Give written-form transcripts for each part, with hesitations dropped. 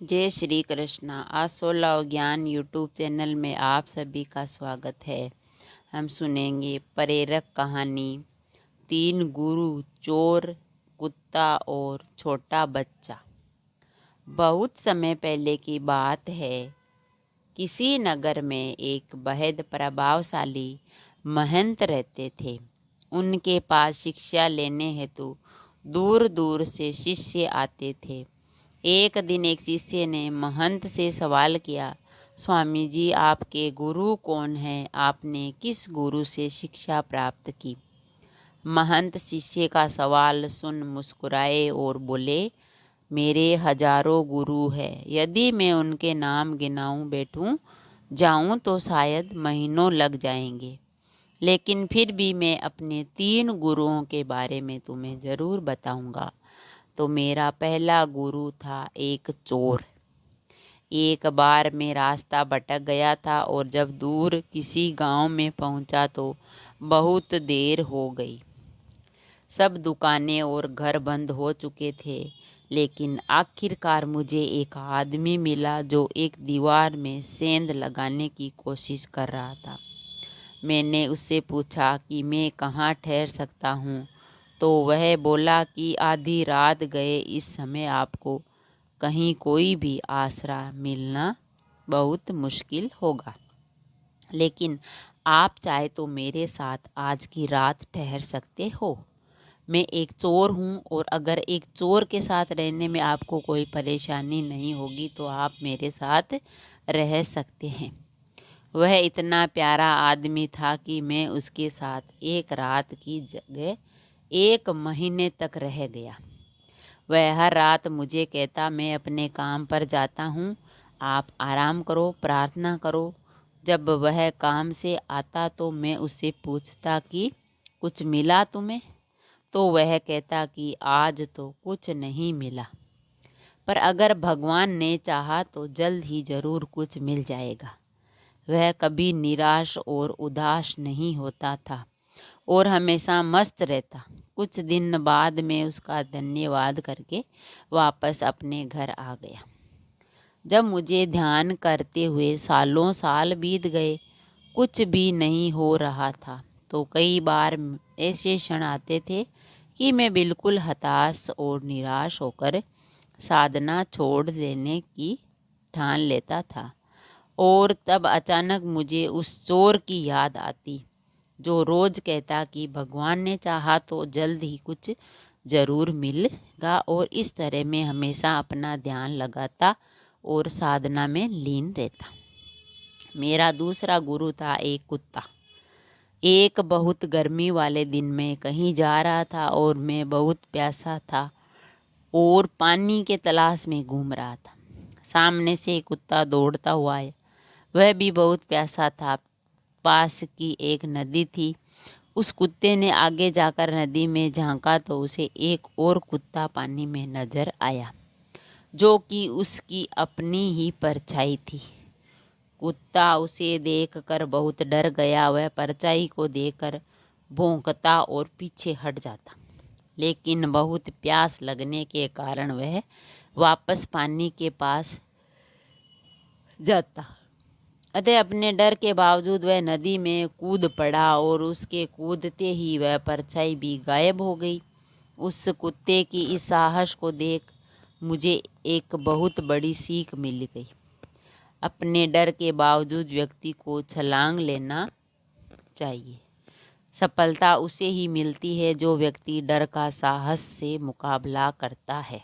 जय श्री कृष्णा। आज 16 ज्ञान यूट्यूब चैनल में आप सभी का स्वागत है। हम सुनेंगे प्रेरक कहानी। 3 गुरु, चोर, कुत्ता और छोटा बच्चा। बहुत समय पहले की बात है। किसी नगर में एक बेहद प्रभावशाली महंत रहते थे। उनके पास शिक्षा लेने हेतु दूर दूर से शिष्य आते थे। एक दिन एक शिष्य ने महंत से सवाल किया, स्वामी जी, आपके गुरु कौन हैं? आपने किस गुरु से शिक्षा प्राप्त की? महंत शिष्य का सवाल सुन मुस्कुराए और बोले, मेरे हजारों गुरु हैं। यदि मैं उनके नाम गिनाऊं बैठूं जाऊं तो शायद महीनों लग जाएंगे, लेकिन फिर भी मैं अपने 3 गुरुओं के बारे में तुम्हें ज़रूर बताऊंगा। तो मेरा पहला गुरु था एक चोर। एक बार मैं रास्ता भटक गया था और जब दूर किसी गांव में पहुंचा तो बहुत देर हो गई। सब दुकानें और घर बंद हो चुके थे, लेकिन आखिरकार मुझे एक आदमी मिला जो एक दीवार में सेंध लगाने की कोशिश कर रहा था। मैंने उससे पूछा कि मैं कहाँ ठहर सकता हूँ, तो वह बोला कि आधी रात गए इस समय आपको कहीं कोई भी आसरा मिलना बहुत मुश्किल होगा, लेकिन आप चाहे तो मेरे साथ आज की रात ठहर सकते हो। मैं एक चोर हूँ और अगर एक चोर के साथ रहने में आपको कोई परेशानी नहीं होगी तो आप मेरे साथ रह सकते हैं। वह इतना प्यारा आदमी था कि मैं उसके साथ एक रात की जगह 1 महीने तक रह गया। वह हर रात मुझे कहता, मैं अपने काम पर जाता हूँ, आप आराम करो, प्रार्थना करो। जब वह काम से आता तो मैं उससे पूछता कि कुछ मिला तुम्हें? तो वह कहता कि आज तो कुछ नहीं मिला, पर अगर भगवान ने चाहा तो जल्द ही ज़रूर कुछ मिल जाएगा। वह कभी निराश और उदास नहीं होता था और हमेशा मस्त रहता। कुछ दिन बाद मैं उसका धन्यवाद करके वापस अपने घर आ गया। जब मुझे ध्यान करते हुए सालों साल बीत गए, कुछ भी नहीं हो रहा था, तो कई बार ऐसे क्षण आते थे कि मैं बिल्कुल हताश और निराश होकर साधना छोड़ देने की ठान लेता था। और तब अचानक मुझे उस चोर की याद आती जो रोज कहता कि भगवान ने चाहा तो जल्द ही कुछ ज़रूर मिलेगा, और इस तरह मैं हमेशा अपना ध्यान लगाता और साधना में लीन रहता। मेरा दूसरा गुरु था एक कुत्ता। एक बहुत गर्मी वाले दिन में कहीं जा रहा था और मैं बहुत प्यासा था और पानी के तलाश में घूम रहा था। सामने से एक कुत्ता दौड़ता हुआ आया। वह भी बहुत प्यासा था। पास की एक नदी थी। उस कुत्ते ने आगे जाकर नदी में झांका तो उसे एक और कुत्ता पानी में नजर आया, जो कि उसकी अपनी ही परछाई थी। कुत्ता उसे देखकर बहुत डर गया। वह परछाई को देखकर भौंकता और पीछे हट जाता, लेकिन बहुत प्यास लगने के कारण वह वापस पानी के पास जाता। अतः अपने डर के बावजूद वह नदी में कूद पड़ा और उसके कूदते ही वह परछाई भी गायब हो गई। उस कुत्ते की इस साहस को देख मुझे एक बहुत बड़ी सीख मिल गई। अपने डर के बावजूद व्यक्ति को छलांग लेना चाहिए। सफलता उसे ही मिलती है जो व्यक्ति डर का साहस से मुकाबला करता है।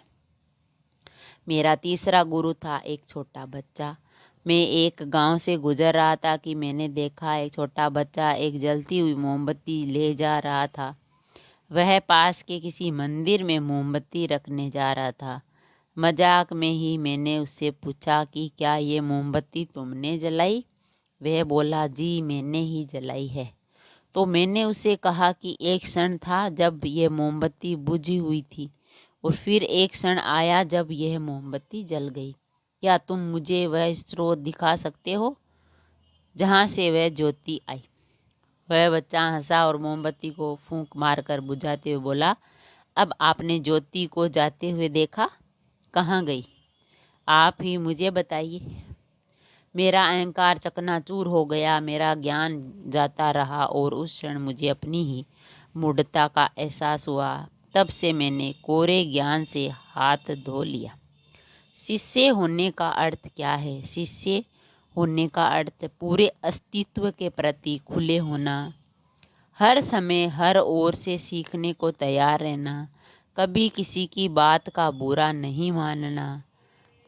मेरा तीसरा गुरु था एक छोटा बच्चा। मैं एक गांव से गुजर रहा था कि मैंने देखा एक छोटा बच्चा एक जलती हुई मोमबत्ती ले जा रहा था। वह पास के किसी मंदिर में मोमबत्ती रखने जा रहा था। मजाक में ही मैंने उससे पूछा कि क्या ये मोमबत्ती तुमने जलाई? वह बोला, जी मैंने ही जलाई है। तो मैंने उसे कहा कि एक क्षण था जब यह मोमबत्ती बुझी हुई थी और फिर एक क्षण आया जब यह मोमबत्ती जल गई। क्या तुम मुझे वह स्रोत दिखा सकते हो जहाँ से वह ज्योति आई? वह बच्चा हंसा और मोमबत्ती को फूंक मारकर बुझाते हुए बोला, अब आपने ज्योति को जाते हुए देखा, कहाँ गई? आप ही मुझे बताइए। मेरा अहंकार चकनाचूर हो गया, मेरा ज्ञान जाता रहा और उस क्षण मुझे अपनी ही मूढ़ता का एहसास हुआ। तब से मैंने कोरे ज्ञान से हाथ धो लिया। शिष्य होने का अर्थ क्या है? शिष्य होने का अर्थ पूरे अस्तित्व के प्रति खुले होना, हर समय हर ओर से सीखने को तैयार रहना, कभी किसी की बात का बुरा नहीं मानना,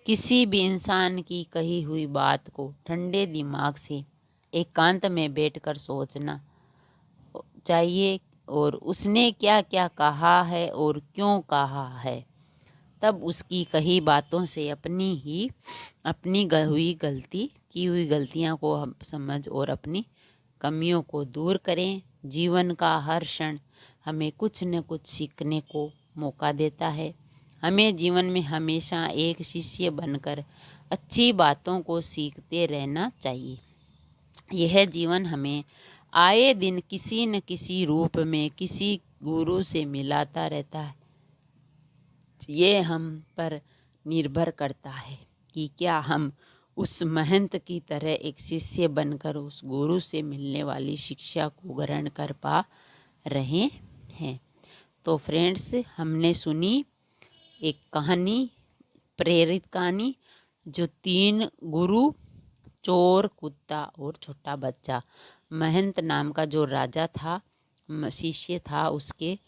किसी भी इंसान की कही हुई बात को ठंडे दिमाग से एकांत में बैठकर सोचना चाहिए और उसने क्या क्या कहा है और क्यों कहा है। तब उसकी कही बातों से अपनी की हुई गलतियां को हम समझ और अपनी कमियों को दूर करें। जीवन का हर क्षण हमें कुछ न कुछ सीखने को मौका देता है। हमें जीवन में हमेशा एक शिष्य बनकर अच्छी बातों को सीखते रहना चाहिए। यह जीवन हमें आए दिन किसी न किसी रूप में किसी गुरु से मिलाता रहता है। ये हम पर निर्भर करता है कि क्या हम उस महंत की तरह एक शिष्य बनकर उस गुरु से मिलने वाली शिक्षा को ग्रहण कर पा रहे हैं। तो फ्रेंड्स, हमने सुनी एक कहानी, प्रेरित कहानी, जो 3 गुरु, चोर, कुत्ता और छोटा बच्चा। महंत नाम का जो राजा था, शिष्य था, उसके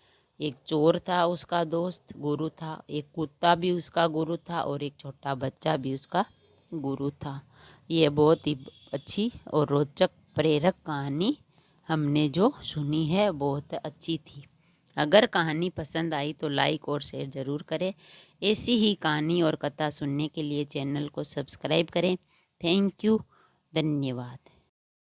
एक चोर था उसका दोस्त, गुरु था, एक कुत्ता भी उसका गुरु था और एक छोटा बच्चा भी उसका गुरु था। ये बहुत ही अच्छी और रोचक प्रेरक कहानी हमने जो सुनी है बहुत अच्छी थी। अगर कहानी पसंद आई तो लाइक और शेयर ज़रूर करें। ऐसी ही कहानी और कथा सुनने के लिए चैनल को सब्सक्राइब करें। थैंक यू, धन्यवाद।